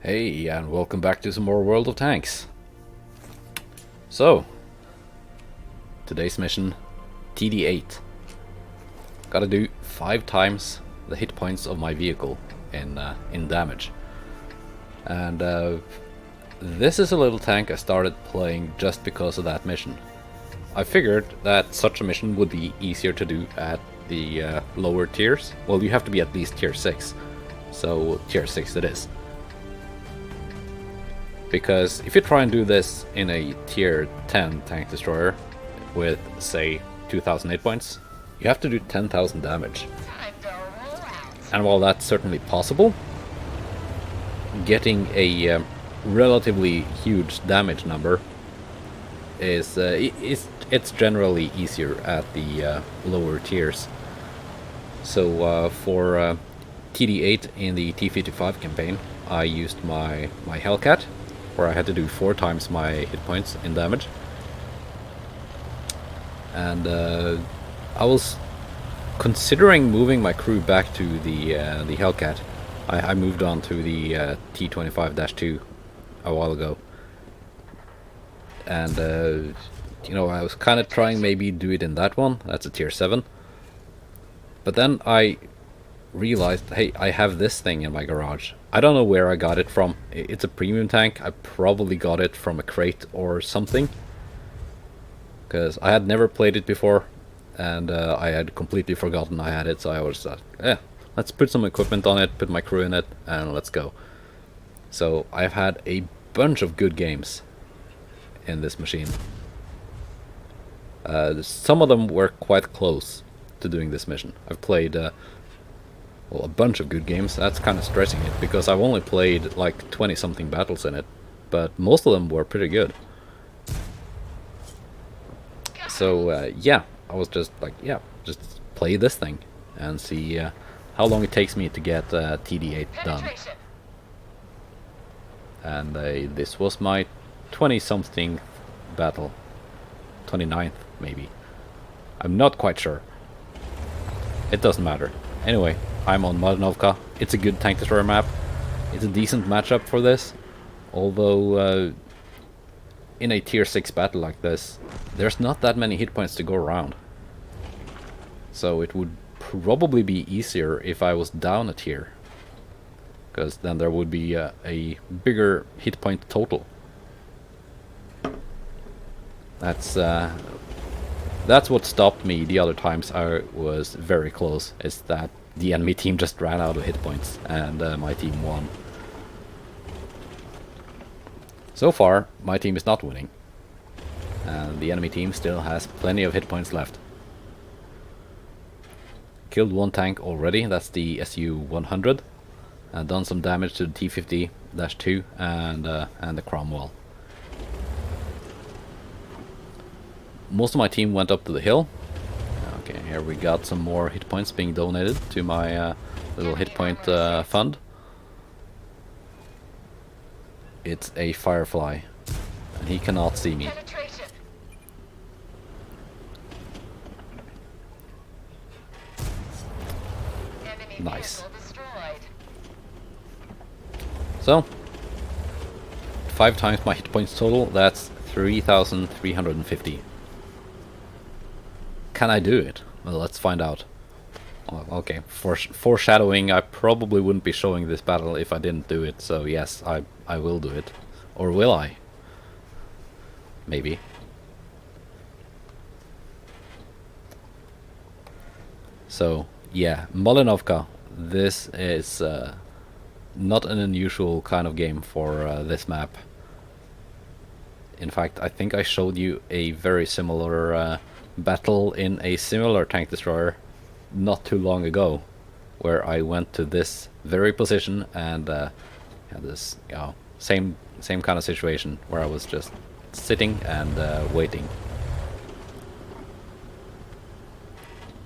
Hey, and welcome back to some more World of Tanks. So, today's mission, TD-8. Gotta do 5 times the hit points of my vehicle in damage. And this is a little tank I started playing just because of that mission. I figured that such a mission would be easier to do at the lower tiers. Well, you have to be at least tier 6, so tier 6 it is. Because if you try and do this in a tier 10 tank destroyer with, say, 2000 hit points, you have to do 10,000 damage. And while that's certainly possible, getting a relatively huge damage number is it's generally easier at the lower tiers. So for TD-8 in the T-55 campaign, I used my Hellcat, where I had to do 4 times my hit points in damage. And I was considering moving my crew back to the Hellcat. I moved on to the T-25-2 a while ago. And you know, I was kind of trying maybe do it in that one. That's a tier 7. But then I realized, hey, I have this thing in my garage. I don't know where I got it from. It's a premium tank. I probably got it from a crate or something, because I had never played it before, and I had completely forgotten I had it. So I was like, yeah, let's put some equipment on it, put my crew in it, and let's go. So I've had a bunch of good games in this machine. Some of them were quite close to doing this mission. I've played well, a bunch of good games. That's kind of stressing it, because I've only played like 20 something battles in it, but most of them were pretty good. So yeah, I was just like, yeah, just play this thing and see how long it takes me to get TD-8 done. And this was my 20 something battle, 29th maybe. I'm not quite sure. It doesn't matter. Anyway, I'm on Malinovka. It's a good tank destroyer map. It's a decent matchup for this. Although in a tier 6 battle like this, there's not that many hit points to go around. So it would probably be easier if I was down a tier, because then there would be a bigger hit point total. That's what stopped me the other times I was very close, is that the enemy team just ran out of hit points and my team won. So far, my team is not winning, and the enemy team still has plenty of hit points left. Killed 1 tank already, that's the SU-100, and done some damage to the T-50-2 and the Cromwell. Most of my team went up to the hill. Okay, here we got some more hit points being donated to my little hit point fund. It's a Firefly, and he cannot see me. Nice. So, 5 times my hit points total, that's 3,350. Can I do it? Well, let's find out. Oh, okay, foreshadowing, I probably wouldn't be showing this battle if I didn't do it, so yes, I will do it. Or will I? Maybe. So, yeah, Malinovka. This is not an unusual kind of game for this map. In fact, I think I showed you a very similar battle in a similar tank destroyer not too long ago, where I went to this very position and had this, you know, same kind of situation where I was just sitting and waiting.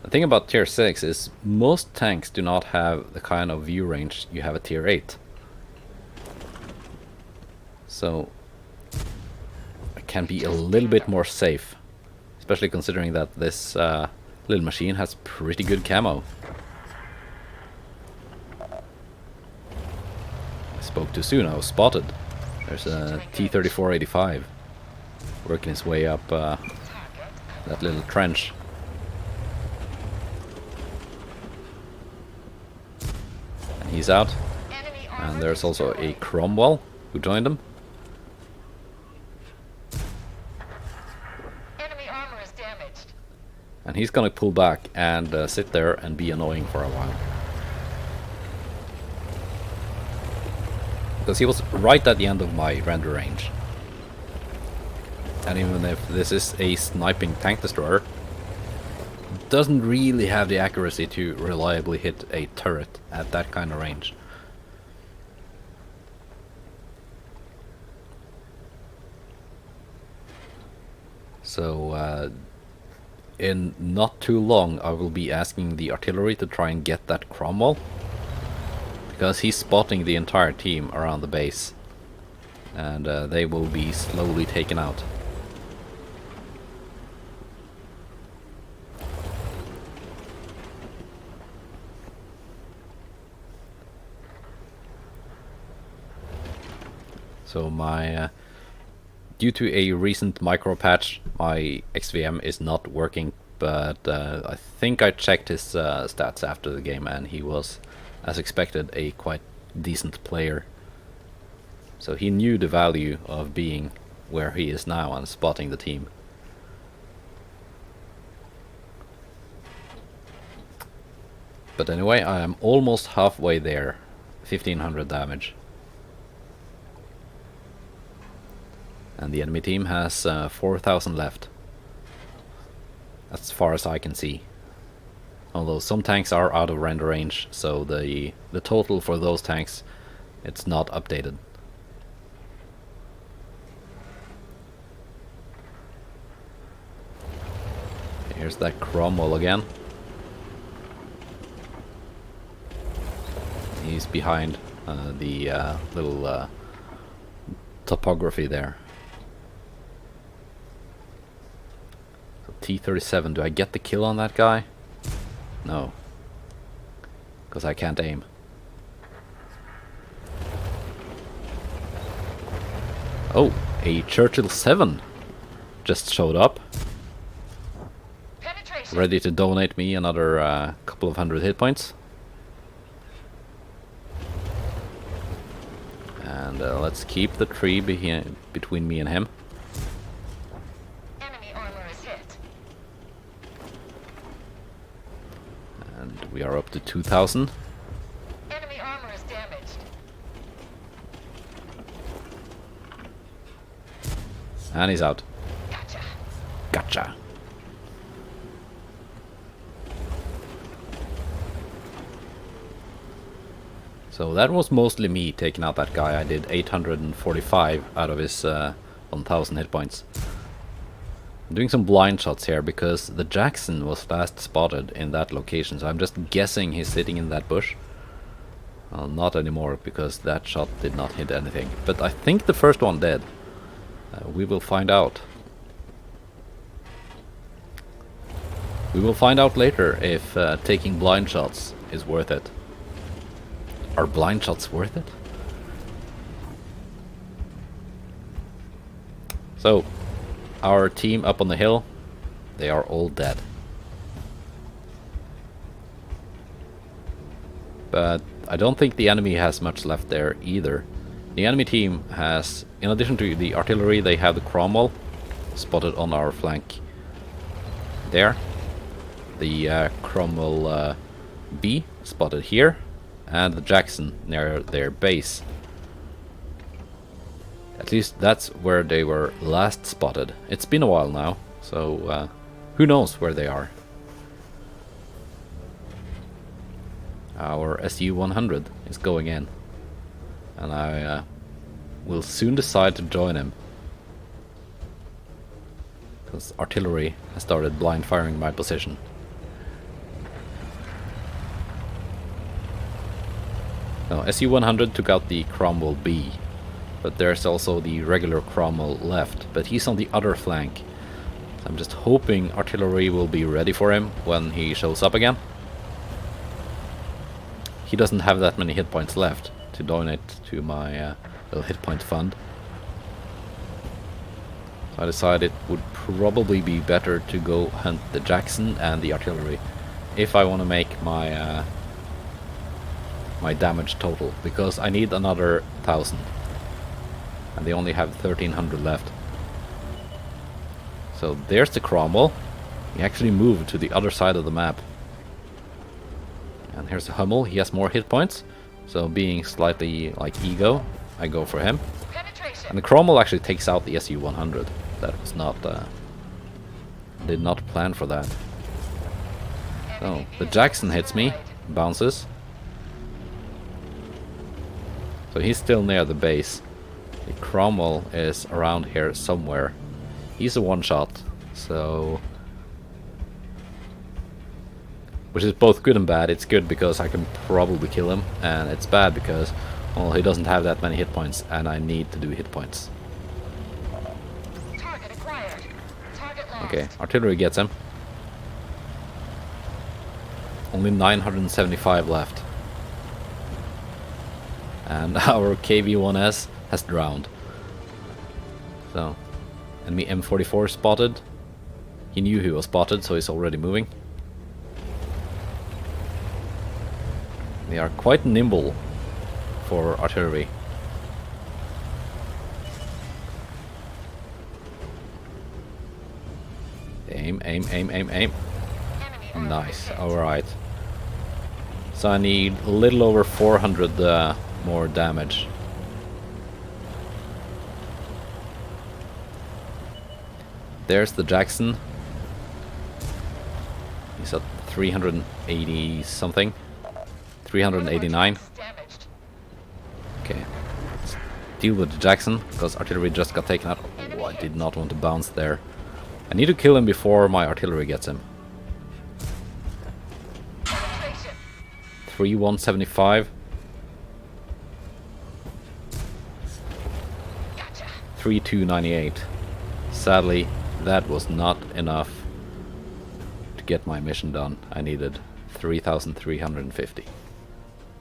The thing about tier 6 is most tanks do not have the kind of view range you have at tier 8. So I can be a little bit more safe, especially considering that this little machine has pretty good camo. Spoke too soon, I was spotted. There's a T-34-85 working his way up that little trench. And he's out. And there's also a Cromwell who joined him. And he's gonna pull back and sit there and be annoying for a while. Because he was right at the end of my render range. And even if this is a sniping tank destroyer, it doesn't really have the accuracy to reliably hit a turret at that kind of range. So in not too long I will be asking the artillery to try and get that Cromwell, because he's spotting the entire team around the base, and they will be slowly taken out. So my due to a recent micro patch, my XVM is not working, but I think I checked his stats after the game, and he was, as expected, a quite decent player. So he knew the value of being where he is now and spotting the team. But anyway, I am almost halfway there. 1500 damage. And the enemy team has 4000 left. As far as I can see. Although some tanks are out of render range, so the total for those tanks, it's not updated. Here's that Cromwell again. He's behind the little topography there. So T-37, do I get the kill on that guy? No, because I can't aim. Oh, a Churchill 7 just showed up. Ready to donate me another couple of hundred hit points. And let's keep the tree between me and him. Enemy armor is hit. And we are up to 2000. Enemy armor is damaged. And he's out. Gotcha. Gotcha. So that was mostly me taking out that guy. I did 845 out of his 1000 hit points. I'm doing some blind shots here because the Jackson was last spotted in that location, so I'm just guessing he's sitting in that bush. Well, not anymore, because that shot did not hit anything. But I think the first one did. We will find out. We will find out later if taking blind shots is worth it. Are blind shots worth it? So, our team up on the hill, they are all dead. But I don't think the enemy has much left there either. The enemy team has, in addition to the artillery, they have the Cromwell spotted on our flank there. The Cromwell B spotted here. And the Jackson near their base. At least that's where they were last spotted. It's been a while now, so who knows where they are. Our SU-100 is going in, and I will soon decide to join him, because artillery has started blind firing my position. No, SU-100 took out the Cromwell B, but there's also the regular Cromwell left, but he's on the other flank. So I'm just hoping artillery will be ready for him when he shows up again. He doesn't have that many hit points left to donate to my little hit point fund. So I decided it would probably be better to go hunt the Jackson and the artillery if I want to make my my damage total, because I need another 1,000 and they only have 1,300 left. So there's the Cromwell. He actually moved to the other side of the map. And here's the Hummel. He has more hit points, so being slightly like ego, I go for him. Penetration. And the Cromwell actually takes out the Su-100. That was not did not plan for that. So the Jackson hits me, bounces. So he's still near the base. The Cromwell is around here somewhere. He's a one-shot, so... which is both good and bad. It's good because I can probably kill him, and it's bad because, well, he doesn't have that many hit points, and I need to do hit points. Target acquired. Target lost. Okay, artillery gets him. Only 975 left. And our KV-1S has drowned. So, enemy M44 spotted. He knew he was spotted, so he's already moving. They are quite nimble for artillery. Aim, aim, aim, aim, aim. Enemy Nice, alright. So I need a little over 400 more damage. There's the Jackson. He's at 380 something. 389. damaged. Okay. Let's deal with the Jackson, because artillery just got taken out. Oh, I did not want to bounce there. I need to kill him before my artillery gets him. Penetration. 3175. Gotcha. 3298. Sadly, that was not enough to get my mission done. I needed 3,350.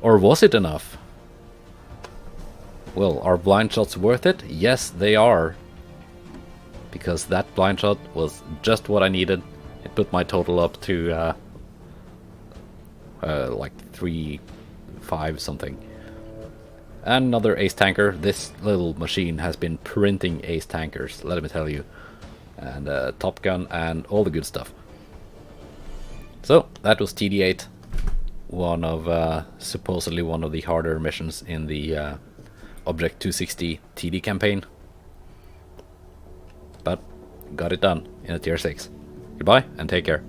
Or was it enough? Well, are blind shots worth it? Yes, they are. Because that blind shot was just what I needed. It put my total up to like 3-5 something. And another ace tanker. This little machine has been printing ace tankers, let me tell you. And Top Gun and all the good stuff. So, that was TD-8. One of, supposedly one of the harder missions in the Object 260 TD campaign. But, got it done in a tier 6. Goodbye, and take care.